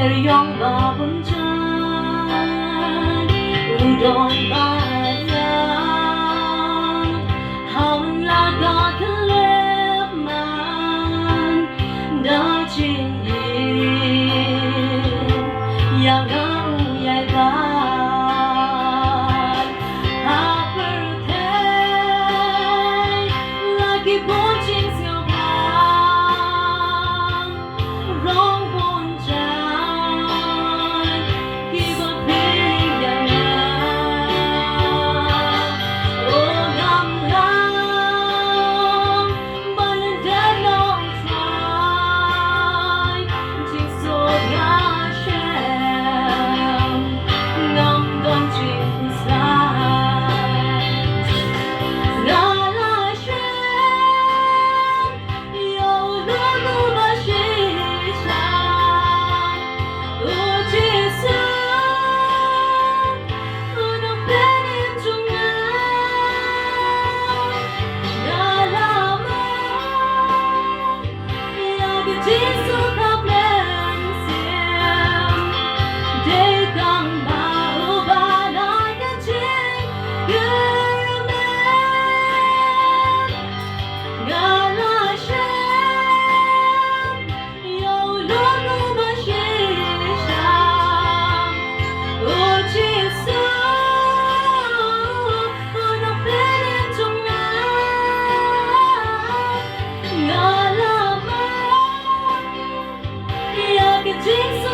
Yang babun udon banyak Hawan laga keleman dah cingin Yang kau yai ban Hapertai lagi boncing siapa Rong boncan Kibot piyanya Oh ngam lam Balan danong try Ching so nga shem Ngam don ching sai Nga la shem Yo lu lu ba shi shan U chi su U nong penin chung Nga la ma Ya bi chi su khap len xiêm Để tăng ba u ba nai cái ching Gửi men Nga la shem Yo lu lu ba shi shan U chi su U nong penin chung Nga la ma Ya cái ching su